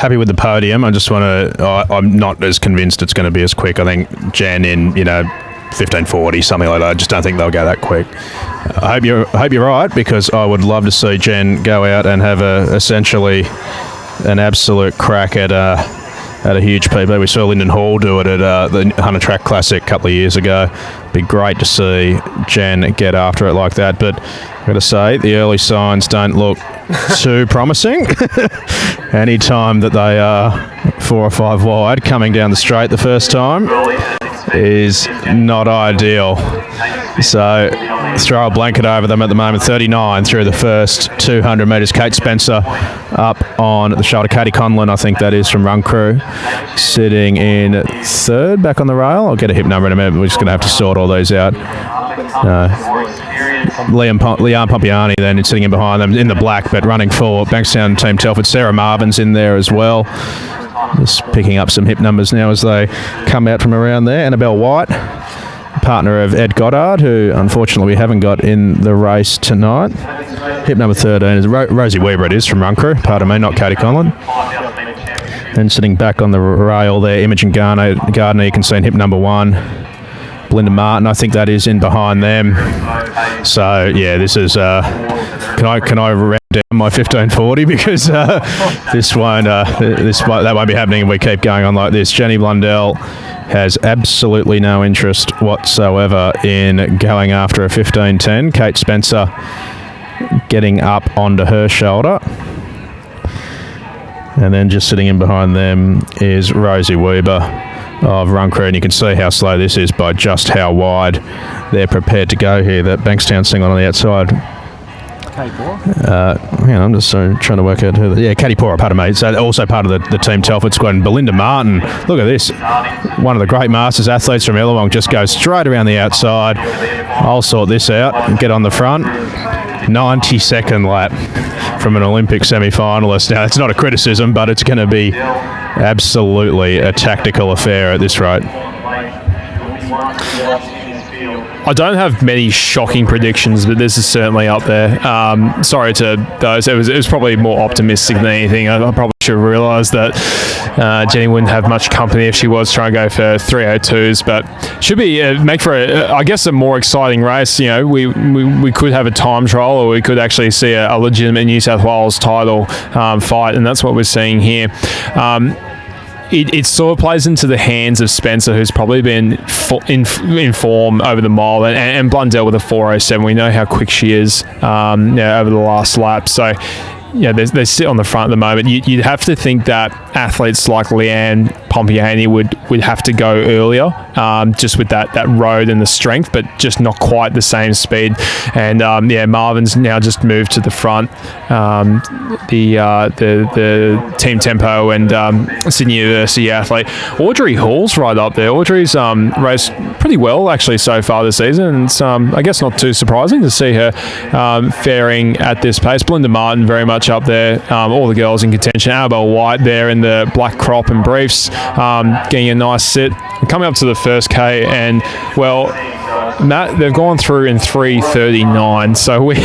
happy with the podium. I just want to. I'm not as convinced it's going to be as quick. I think Jen in 15:40, something like that. I just don't think they'll go that quick. I hope you're right, because I would love to see Jen go out and have essentially an absolute crack at a huge PB. We saw Lyndon Hall do it at the Hunter Track Classic a couple of years ago. Be great to see Jen get after it like that. But I've got to say, the early signs don't look too promising. Any time that they are 4 or 5 wide coming down the straight the first time is not ideal. So throw a blanket over them at the moment. 39 through the first 200 metres. Kate Spencer up on the shoulder. Katie Conlon, I think that is, from Run Crew, sitting in third back on the rail. I'll get a hip number in a minute. We're just going to have to sort all those out. Leanne Pompiani then sitting in behind them in the black, but running for Bankstown Team Telford. Sarah Marvin's in there as well. Just picking up some hip numbers now as they come out from around there. Annabelle White, partner of Ed Goddard, who unfortunately we haven't got in the race tonight. Hip number 13 is Rosie Weber, it is, from Run Crew. Pardon me, not Katie Conlon. And sitting back on the rail there, Imogen Gardner, you can see in hip number 1. Belinda Martin, I think that is in behind them. So yeah, this is. Can I round down my 15:40, because that won't be happening if we keep going on like this. Jenny Blundell has absolutely no interest whatsoever in going after a 15:10. Kate Spencer getting up onto her shoulder. And then just sitting in behind them is Rosie Weber of Run Crew, and you can see how slow this is by just how wide they're prepared to go here. That Bankstown single on the outside. Katie Pora? I'm just trying to work out who. Katie Pora, pardon me. So also part of the Team Telford squad. And Belinda Martin, look at this. One of the great Masters athletes from Illawong just goes straight around the outside. I'll sort this out and get on the front. 92nd lap from an Olympic semi-finalist. Now, it's not a criticism, but it's going to be absolutely a tactical affair at this rate. I don't have many shocking predictions, but this is certainly up there. Sorry to those. It was probably more optimistic than anything. I probably should have realised that Jenny wouldn't have much company if she was trying to go for 302s, but should be make for a more exciting race. We could have a time trial, or we could actually see a legitimate New South Wales title fight, and that's what we're seeing here. It sort of plays into the hands of Spencer, who's probably been in form over the mile, and Blundell with a 4:07. We know how quick she is over the last lap. So, they sit on the front at the moment. You'd have to think that athletes like Leanne Pompiani would have to go earlier, just with that road and the strength, but just not quite the same speed. And Marvin's now just moved to the front. The Team Tempo and Sydney University athlete Audrey Hall's right up there. Audrey's raced pretty well actually so far this season, and it's I guess not too surprising to see her faring at this pace. Belinda Martin very much up there. All the girls in contention. Annabelle White there in the black crop and briefs, getting a nice sit. Coming up to the first K, and Matt, they've gone through in 3:39, so we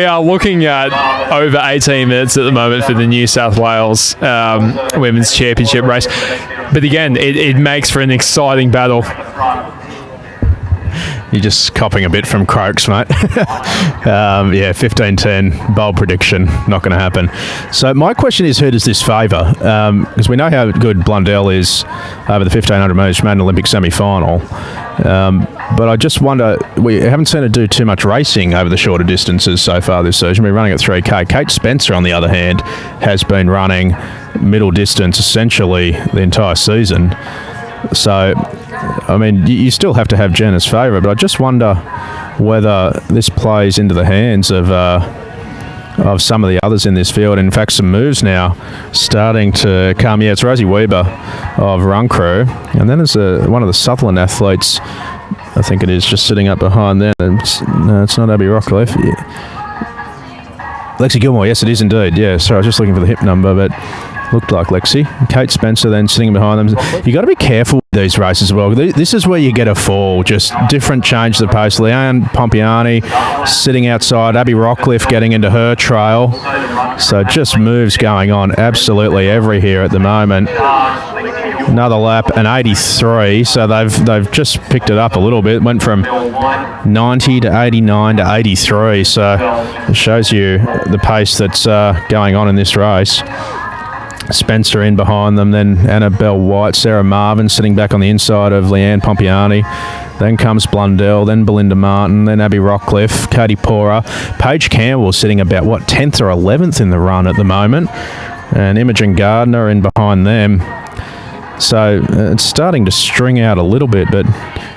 are looking at over 18 minutes at the moment for the New South Wales Women's Championship race. But again, it makes for an exciting battle. You're just copping a bit from Croaks, mate. 15:10, bold prediction, not going to happen. So my question is, who does this favour? Because we know how good Blundell is over the 1,500 metres. She made an Olympic semi-final. But I just wonder, we haven't seen her do too much racing over the shorter distances so far this season. She's been running at 3K. Kate Spencer, on the other hand, has been running middle distance essentially the entire season. So, I mean, you still have to have Jen as favourite, but I just wonder whether this plays into the hands of some of the others in this field. In fact, some moves now starting to come. Yeah, it's Rosie Weber of Run Crew, and then there's one of the Sutherland athletes, I think it is, just sitting up behind there. No, it's not Abby Rockcliffe. Lexi Gilmore, yes, it is indeed. Yeah, sorry, I was just looking for the hip number, but Looked like Lexi. Kate Spencer then sitting behind them. You got to be careful with these races as well. This is where you get a fall. Just different change of the pace. Leanne Pompiani sitting outside. Abby Rockcliffe getting into her trail. So just moves going on absolutely every here at the moment. Another lap, an 83. So they've just picked it up a little bit. Went from 90 to 89 to 83. So it shows you the pace that's going on in this race. Spencer in behind them, then Annabelle White, Sarah Marvin sitting back on the inside of Leanne Pompiani. Then comes Blundell, then Belinda Martin, then Abby Rockcliffe, Katie Pora. Paige Campbell sitting about, 10th or 11th in the run at the moment. And Imogen Gardner in behind them. So it's starting to string out a little bit, but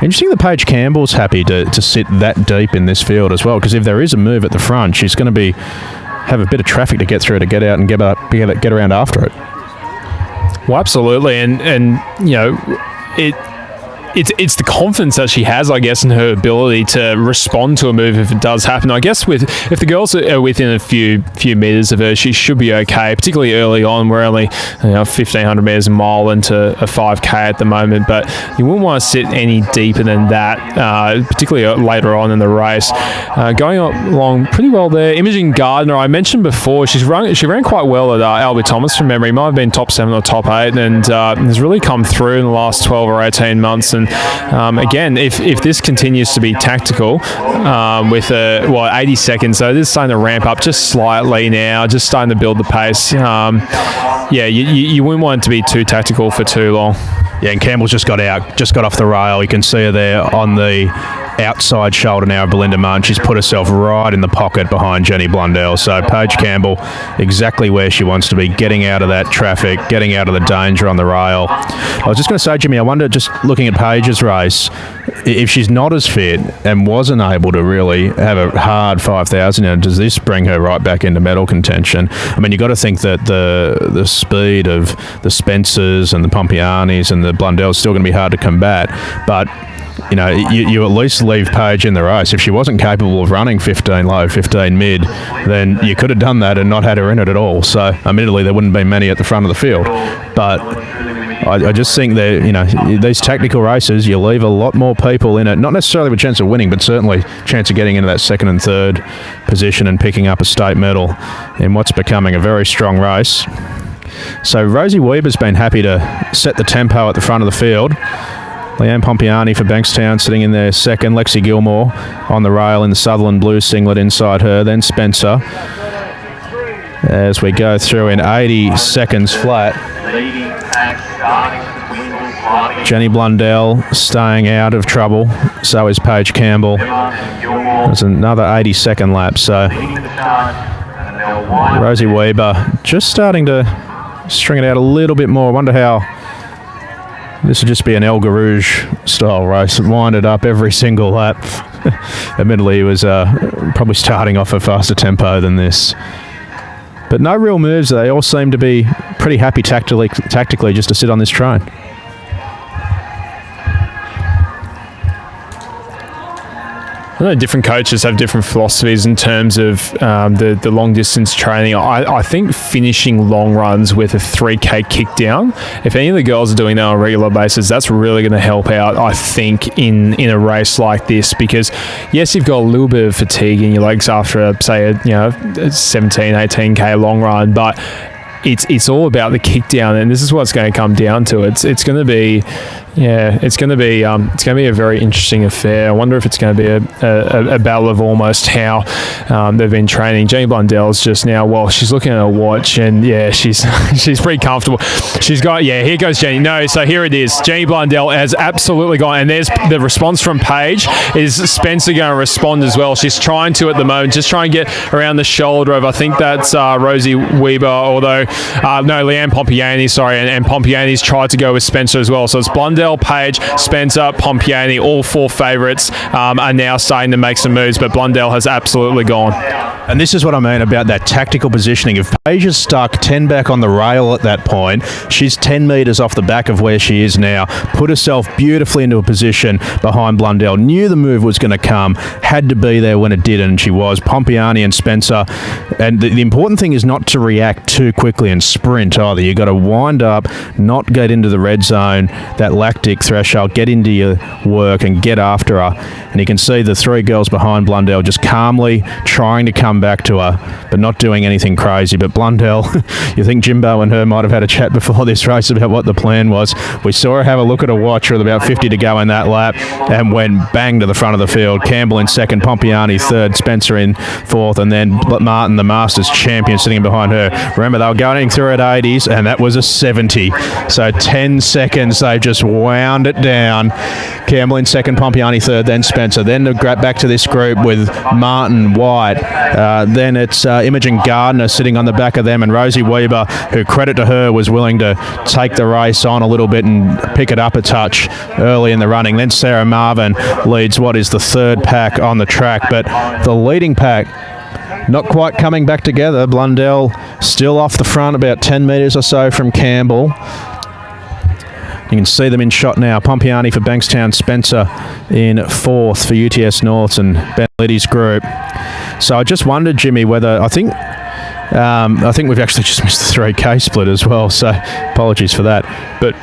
interesting that Paige Campbell's happy to sit that deep in this field as well, because if there is a move at the front, she's going to have a bit of traffic to get through to get out and get around after it. Well, absolutely, and you know, it's the confidence that she has, I guess, in her ability to respond to a move if it does happen. I guess if the girls are within a few meters of her, she should be okay. Particularly early on, we're only 1,500 meters a mile into a 5K at the moment, but you wouldn't want to sit any deeper than that, particularly later on in the race. Going along pretty well there. Imogen Gardner, I mentioned before, she ran quite well at Albert Thomas from memory. Might have been top 7 or top 8, and has really come through in the last 12 or 18 months. And again, if this continues to be tactical with 80 seconds, so it is starting to ramp up just slightly now, just starting to build the pace. You wouldn't want it to be too tactical for too long. Yeah, and Campbell's just got off the rail. You can see her there on the outside shoulder now of Belinda Martin. She's put herself right in the pocket behind Jenny Blundell. So Paige Campbell, exactly where she wants to be, getting out of that traffic, getting out of the danger on the rail. I was just going to say, Jimmy, I wonder, just looking at Paige's race, if she's not as fit and wasn't able to really have a hard 5,000, does this bring her right back into medal contention? I mean, you've got to think that the speed of the Spencers and the Pompianis and the Blundells is still going to be hard to combat, but you at least leave Paige in the race. If she wasn't capable of running 15 low, 15 mid, then you could have done that and not had her in it at all. So, admittedly, there wouldn't be many at the front of the field. But I just think that, these tactical races, you leave a lot more people in it, not necessarily with a chance of winning, but certainly chance of getting into that second and third position and picking up a state medal in what's becoming a very strong race. So Rosie Weber's been happy to set the tempo at the front of the field. Leanne Pompiani for Bankstown sitting in there second. Lexi Gilmore on the rail in the Sutherland blue singlet inside her. Then Spencer as we go through in 80 seconds flat. Jenny Blundell staying out of trouble. So is Paige Campbell. There's another 80-second lap. So Rosie Weber just starting to string it out a little bit more. I wonder how this would just be an El Garouge style race. Wind it up every single lap. Admittedly, he was probably starting off a faster tempo than this. But no real moves. They all seem to be pretty happy tactically just to sit on this train. I know different coaches have different philosophies in terms of the long distance training. I think finishing long runs with a 3K kick down, if any of the girls are doing that on a regular basis, that's really going to help out, I think, in a race like this, because yes, you've got a little bit of fatigue in your legs after a 17, 18K long run, but it's all about the kick down, and this is what's going to come down to. It's going to be a very interesting affair. I wonder if it's going to be a battle of almost how they've been training. Jenny Blundell's just now, she's looking at her watch, and she's pretty comfortable. She's got, here goes Jenny. No, so here it is. Jenny Blundell has absolutely gone, and there's the response from Paige. Is Spencer going to respond as well? She's trying to at the moment, just try and get around the shoulder of, I think that's Rosie Weber, although, Leanne Pompiani, sorry, and Pompiani's tried to go with Spencer as well. So it's Blundell, Paige, Spencer, Pompiani, all four favourites are now starting to make some moves, but Blundell has absolutely gone. And this is what I mean about that tactical positioning. If Paige is stuck 10 back on the rail at that point, she's 10 metres off the back of where she is now, put herself beautifully into a position behind Blundell, knew the move was going to come, had to be there when it did, and she was. Pompiani and Spencer. And the important thing is not to react too quickly and sprint either. You've got to wind up, not get into the red zone, that lactic threshold, get into your work and get after her. And you can see the three girls behind Blundell just calmly trying to come back to her, but not doing anything crazy. But Blundell, you think Jimbo and her might have had a chat before this race about what the plan was. We saw her have a look at a watch with about 50 to go in that lap and went bang to the front of the field. Campbell in second, Pompiani third, Spencer in fourth, and then Martin, the Masters champion, sitting behind her. Remember, they were going through at 80s, and that was a 70. So 10 seconds, they've just wound it down. Campbell in second, Pompiani third, then Spencer. Then back to this group with Martin, White. Then it's Imogen Gardner sitting on the back of them, and Rosie Weber, who, credit to her, was willing to take the race on a little bit and pick it up a touch early in the running. Then Sarah Marvin leads what is the third pack on the track, but the leading pack not quite coming back together. Blundell still off the front, about 10 metres or so from Campbell. You can see them in shot now. Pompiani for Bankstown, Spencer in fourth for UTS North and Ben Liddy's group. So I just wondered, Jimmy, whether I think we've actually just missed the 3K split as well. So apologies for that. But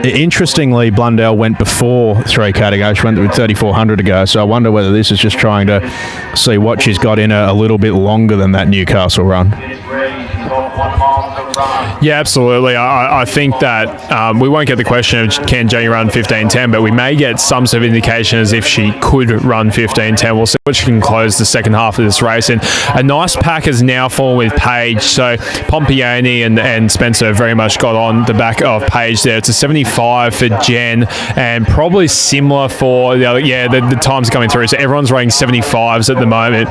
interestingly, Blundell went before 3K to go. She went with 3,400 to go. So I wonder whether this is just trying to see what she's got in her a little bit longer than that Newcastle run. Yeah, absolutely. I think that we won't get the question of can Jenny run 15:10, but we may get some sort of indication as if she could run 15:10. We'll see what she can close the second half of this race. And a nice pack has now formed with Paige. So Pompiani and Spencer very much got on the back of Paige there. It's a 75 for Jen, and probably similar for the other. Yeah, the times are coming through. So everyone's running 75s at the moment.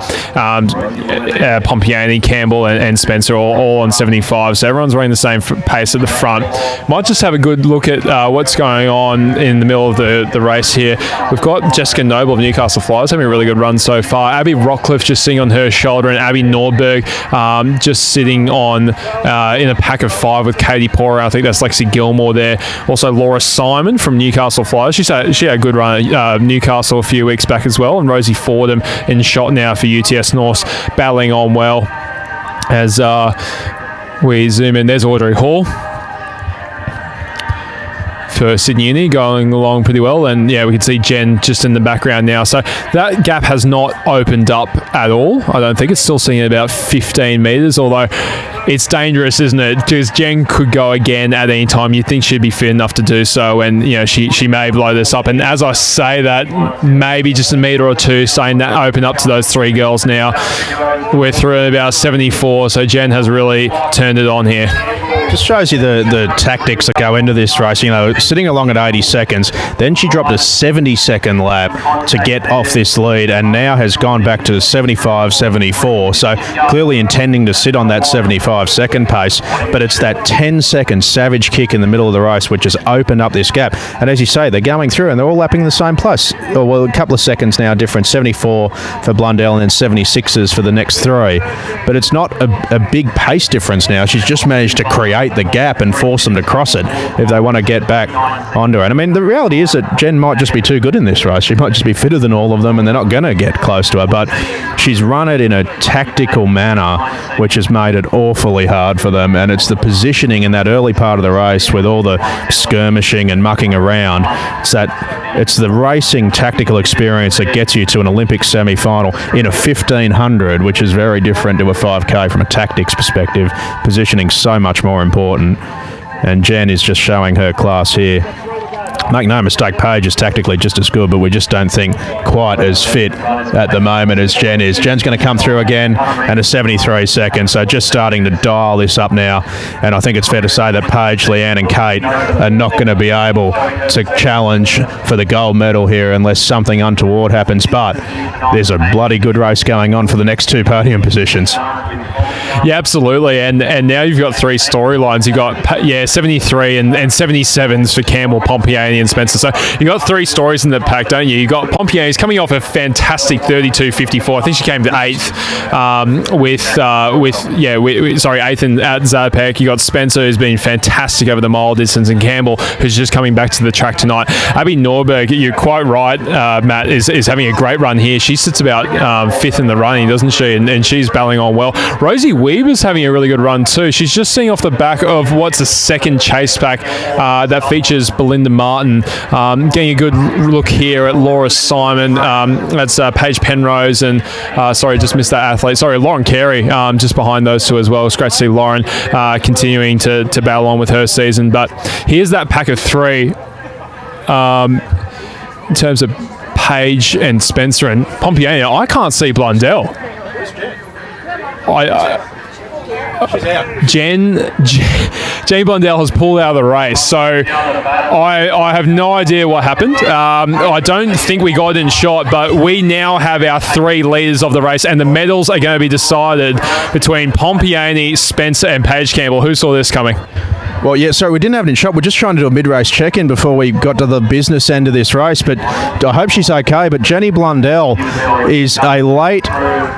Pompiani, Campbell, and Spencer all on 75. So everyone's running the same pace at the front. Might just have a good look at what's going on in the middle of the race here. We've got Jessica Noble of Newcastle Flyers having a really good run so far. Abby Rockcliffe just sitting on her shoulder, and Abby Nordberg just sitting on in a pack of five with Katie Pora. I think that's Lexi Gilmore there. Also Laura Simon from Newcastle Flyers. She had a good run at Newcastle a few weeks back as well. And Rosie Fordham in shot now for UTS North, battling on well as we zoom in. There's Audrey Hall for Sydney Uni going along pretty well, and yeah, we can see Jen just in the background now. So that gap has not opened up at all. I don't think it's still sitting at about 15 metres, although it's dangerous, isn't it? Because Jen could go again at any time. You'd think she'd be fit enough to do so, and you know she may blow this up. And as I say that, maybe just a metre or two, saying that open up to those three girls now. We're through at about 74, so Jen has really turned it on here. Just shows you the tactics that go into this race. You know, sitting along at 80 seconds, then she dropped a 70-second lap to get off this lead, and now has gone back to 75, 74. So clearly intending to sit on that 75-second pace, but it's that 10-second savage kick in the middle of the race which has opened up this gap. And as you say, they're going through and they're all lapping the same place. Oh, well, a couple of seconds now difference, 74 for Blundell and then 76s for the next three. But it's not a big pace difference now. She's just managed to create the gap and force them to cross it if they want to get back onto it. And I mean, the reality is that Jen might just be too good in this race. She might just be fitter than all of them and they're not going to get close to her. But she's run it in a tactical manner which has made it awfully hard for them. And it's the positioning in that early part of the race with all the skirmishing and mucking around. It's the racing tactical experience that gets you to an Olympic semi-final in a 1500, which is very different to a 5K from a tactics perspective. Positioning so much more important. And Jen is just showing her class here. Make no mistake, Paige is tactically just as good, but we just don't think quite as fit at the moment as Jen is. Jen's going to come through again and a 73 seconds, so just starting to dial this up now. And I think it's fair to say that Paige, Leanne and Kate are not going to be able to challenge for the gold medal here unless something untoward happens. But there's a bloody good race going on for the next two podium positions. Yeah, absolutely. And now you've got three storylines. You've got 73 and 77s for Campbell, Pompiani Pompiani and Spencer. So you got three stories in the pack, don't you? You got Pompiani's coming off a fantastic 32.54. I think she came to eighth eighth at Zapek. You got Spencer, who's been fantastic over the mile distance, and Campbell, who's just coming back to the track tonight. Abby Norberg, you're quite right, Matt, is having a great run here. She sits about fifth in the running, doesn't she? And she's battling on well. Rosie Weber's having a really good run too. She's just seeing off the back of what's a second chase pack that features Belinda Martin. Getting a good look here at Laura Simon. That's Paige Penrose and just missed that athlete. Lauren Carey just behind those two as well. It's great to see Lauren continuing to battle on with her season. But here's that pack of three in terms of Paige and Spencer and Pompiani. I can't see Blundell. Jenny Blundell has pulled out of the race, so I have no idea what happened. I don't think we got in shot, but we now have our three leaders of the race, and the medals are going to be decided between Pompiani, Spencer, and Paige Campbell. Who saw this coming? Well, yeah, sorry, we didn't have it in shot. We're just trying to do a mid-race check-in before we got to the business end of this race, but I hope she's okay. But Jenny Blundell is a late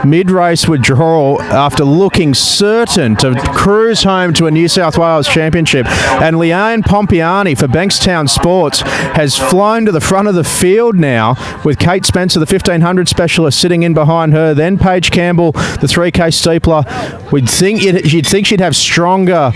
mid-race withdrawal after looking certain to cruise home to a New South Wales championship. And Leanne Pompiani for Bankstown Sports has flown to the front of the field now with Kate Spencer, the 1500 specialist, sitting in behind her. Then Paige Campbell, the 3K steepler. You'd think she'd have stronger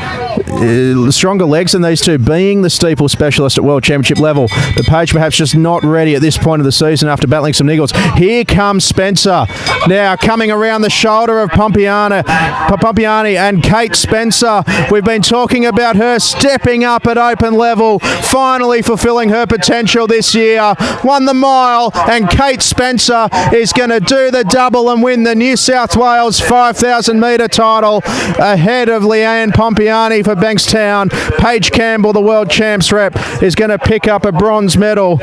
legs than these two, being the steeple specialist at World Championship level. But Paige perhaps just not ready at this point of the season after battling some niggles. Here comes Spencer. Now coming around the shoulder of Pompiani and Kate Spencer. We've been talking about her stepping up at open level, finally fulfilling her potential this year. Won the mile, and Kate Spencer is going to do the double and win the New South Wales 5,000 metre title ahead of Leanne Pompiani for Bankstown. Paige Campbell, the world champs rep, is going to pick up a bronze medal.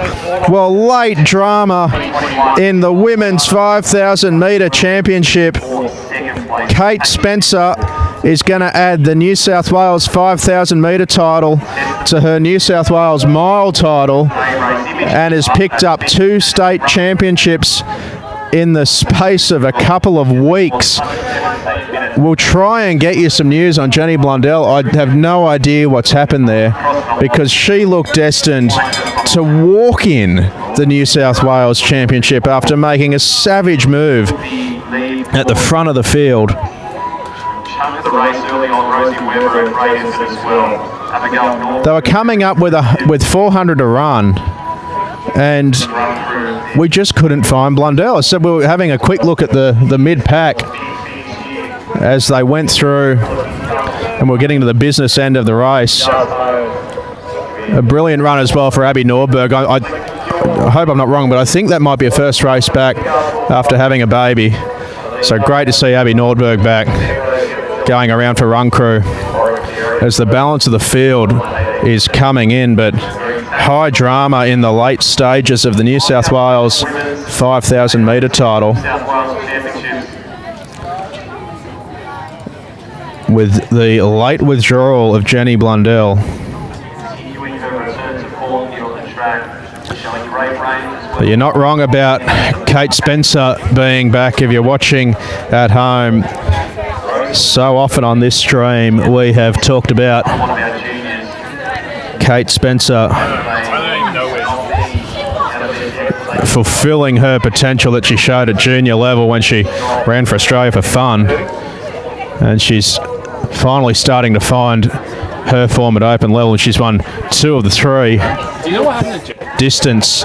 Well, late drama in the women's 5,000 metre championship. Kate Spencer is going to add the New South Wales 5,000 metre title to her New South Wales mile title and has picked up 2 state championships in the space of a couple of weeks. We'll try and get you some news on Jenny Blundell. I have no idea what's happened there because she looked destined to walk in the New South Wales Championship after making a savage move at the front of the field. They were coming up with 400 to run, and we just couldn't find Blundell. So we were having a quick look at the mid-pack as they went through, and we're getting to the business end of the race. A brilliant run as well for Abby Norberg. I hope I'm not wrong, but I think that might be a first race back after having a baby. So great to see Abby Nordberg back going around for run crew as the balance of the field is coming in, but high drama in the late stages of the New South Wales 5,000 metre title, with the late withdrawal of Jenny Blundell. But you're not wrong about Kate Spencer being back if you're watching at home. So often on this stream we have talked about Kate Spencer fulfilling her potential that she showed at junior level when she ran for Australia for fun. And she's finally starting to find her form at open level, and she's won 2 of the 3 distance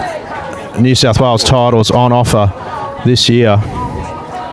New South Wales titles on offer this year.